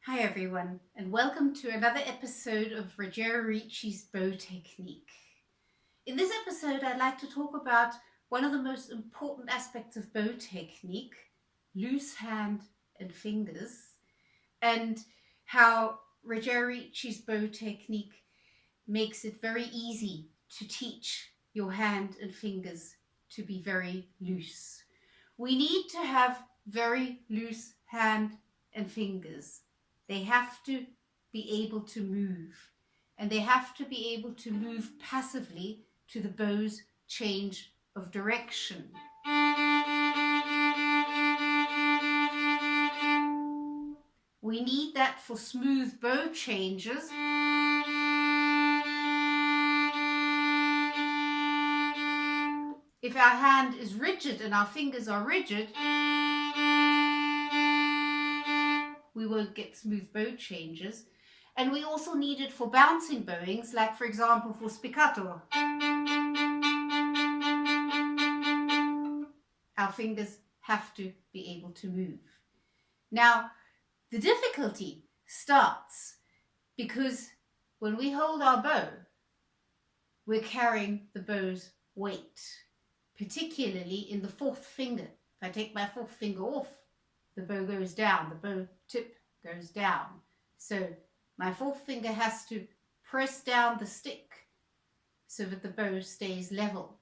Hi everyone, and welcome to another episode of Ruggiero Ricci's bow technique. In this episode, I'd like to talk about one of the most important aspects of bow technique, loose hand and fingers, and how Ruggiero Ricci's bow technique makes it very easy to teach your hand and fingers to be very loose. We need to have very loose hand and fingers. They have to be able to move, and they have to be able to move passively to the bow's change of direction. We need that for smooth bow changes. If our hand is rigid and our fingers are rigid, we won't get smooth bow changes. And we also need it for bouncing bowings, like for example for spiccato. Our fingers have to be able to move. Now, the difficulty starts because when we hold our bow, we're carrying the bow's weight, particularly in the fourth finger. If I take my fourth finger off, the bow goes down, the bow tip goes down. So my fourth finger has to press down the stick so that the bow stays level.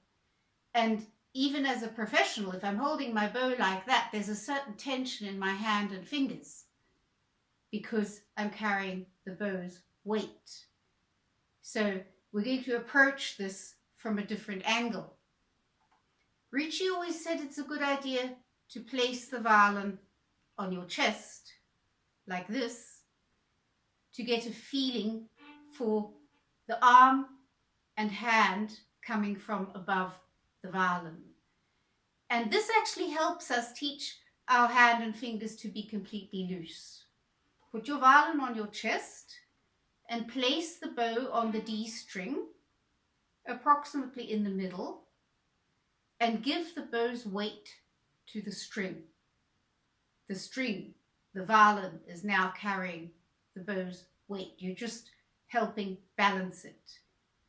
And even as a professional, if I'm holding my bow like that, there's a certain tension in my hand and fingers because I'm carrying the bow's weight. So we're going to approach this from a different angle. Ricci always said it's a good idea to place the violin on your chest, like this, to get a feeling for the arm and hand coming from above the violin. And this actually helps us teach our hand and fingers to be completely loose. Put your violin on your chest and place the bow on the D string, approximately in the middle, and give the bow's weight to the string. The string, the violin, is now carrying the bow's weight. You're just helping balance it.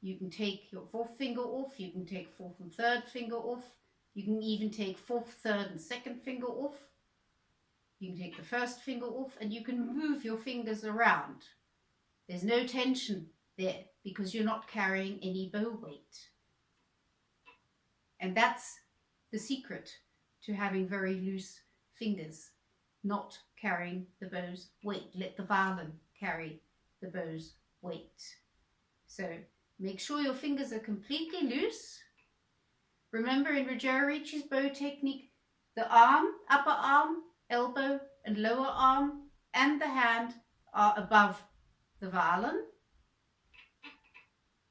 You can take your fourth finger off, you can take fourth and third finger off, you can even take fourth, third and second finger off. You can take the first finger off and you can move your fingers around. There's no tension there because you're not carrying any bow weight. And that's the secret to having very loose fingers, not carrying the bow's weight. Let the violin carry the bow's weight. So make sure your fingers are completely loose. Remember, in Ruggiero Ricci's bow technique, the arm, upper arm, elbow and lower arm and the hand are above the violin.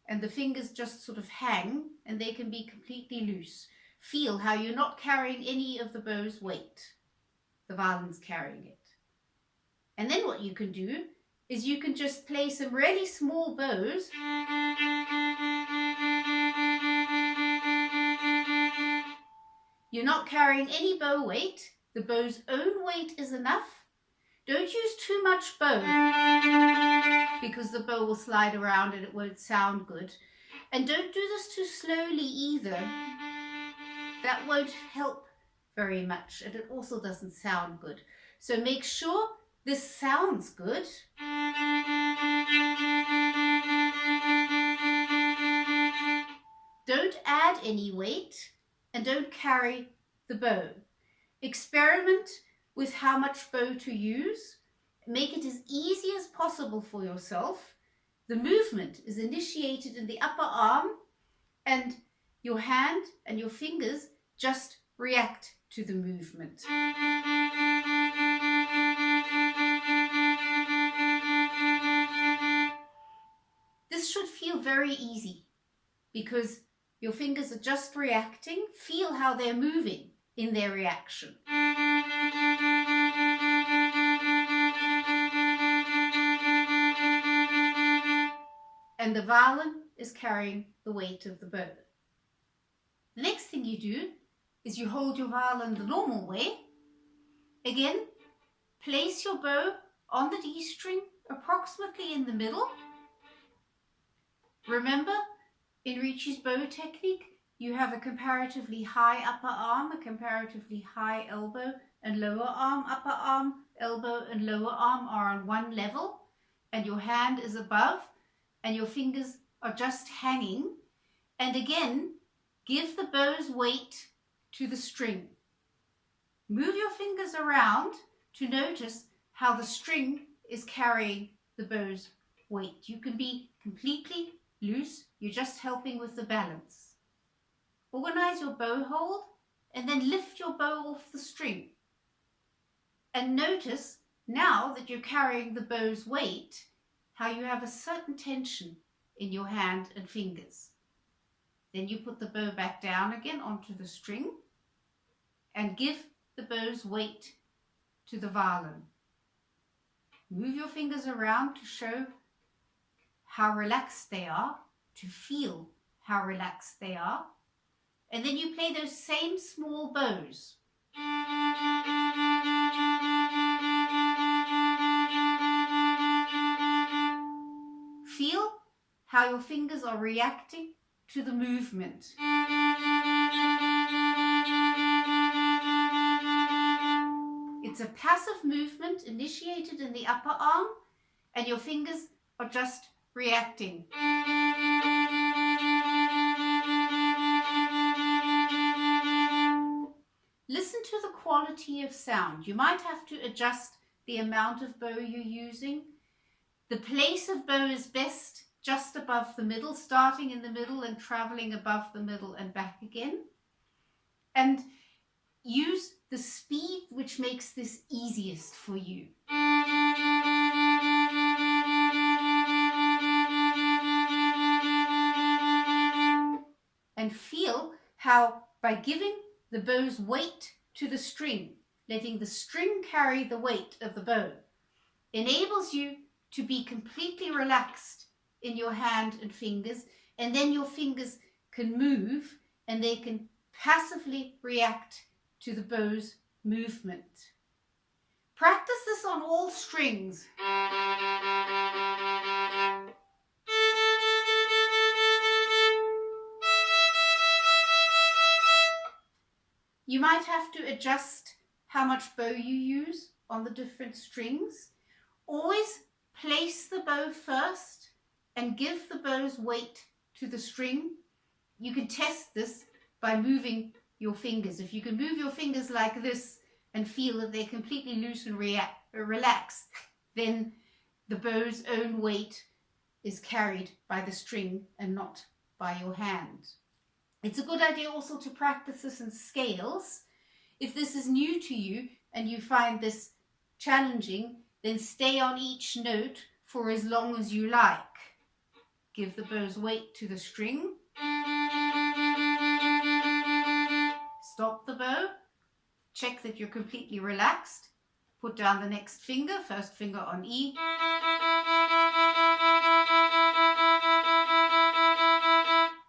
And the fingers just sort of hang and they can be completely loose. Feel how you're not carrying any of the bow's weight. The violin's carrying it. And then what you can do is you can just play some really small bows. You're not carrying any bow weight. The bow's own weight is enough. Don't use too much bow because the bow will slide around and it won't sound good. And don't do this too slowly either. That won't help very much and it also doesn't sound good. So make sure this sounds good. Don't add any weight and don't carry the bow. Experiment with how much bow to use. Make it as easy as possible for yourself. The movement is initiated in the upper arm and your hand and your fingers just react to the movement. This should feel very easy because your fingers are just reacting. Feel how they're moving in their reaction. And the violin is carrying the weight of the bow. The next thing you do is you hold your violin the normal way. Again, place your bow on the D string, approximately in the middle. Remember, in Ricci's bow technique, you have a comparatively high upper arm, a comparatively high elbow and lower arm. Upper arm, elbow and lower arm are on one level, and your hand is above, and your fingers are just hanging. And again, give the bow's weight to the string. Move your fingers around to notice how the string is carrying the bow's weight. You can be completely loose, you're just helping with the balance. Organize your bow hold and then lift your bow off the string. And notice now that you're carrying the bow's weight, how you have a certain tension in your hand and fingers. Then you put the bow back down again onto the string and give the bow's weight to the violin. Move your fingers around to show how relaxed they are, to feel how relaxed they are. And then you play those same small bows. Feel how your fingers are reacting to the movement. It's a passive movement initiated in the upper arm, and your fingers are just reacting. Listen to the quality of sound. You might have to adjust the amount of bow you're using. The place of bow is best just above the middle, starting in the middle and traveling above the middle and back again. And use the speed which makes this easiest for you. And feel how by giving the bow's weight to the string, letting the string carry the weight of the bow, enables you to be completely relaxed in your hand and fingers, and then your fingers can move and they can passively react to the bow's movement. Practice this on all strings. You might have to adjust how much bow you use on the different strings. Always place the bow first and give the bow's weight to the string. You can test this by moving your fingers. If you can move your fingers like this and feel that they're completely loose and relaxed, then the bow's own weight is carried by the string and not by your hand. It's a good idea also to practice this in scales. If this is new to you and you find this challenging, then stay on each note for as long as you like. Give the bow's weight to the string. Stop the bow. Check that you're completely relaxed. Put down the next finger, first finger on E.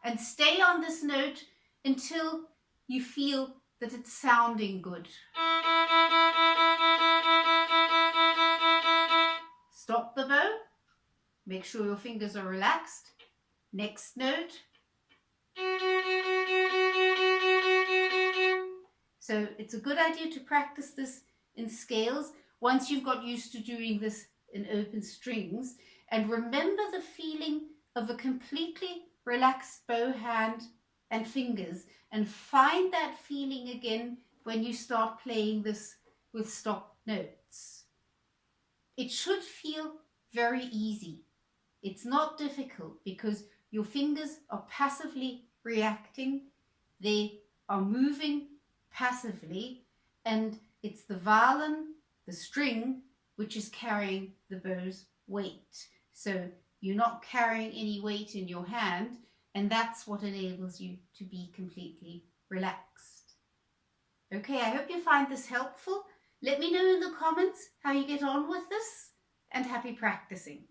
And stay on this note until you feel that it's sounding good. Stop the bow. Make sure your fingers are relaxed. Next note. So it's a good idea to practice this in scales once you've got used to doing this in open strings. And remember the feeling of a completely relaxed bow hand and fingers, and find that feeling again when you start playing this with stop notes. It should feel very easy. It's not difficult because your fingers are passively reacting. They are moving passively, and it's the violin, the string, which is carrying the bow's weight. So you're not carrying any weight in your hand, and that's what enables you to be completely relaxed. Okay, I hope you find this helpful. Let me know in the comments how you get on with this, and happy practicing.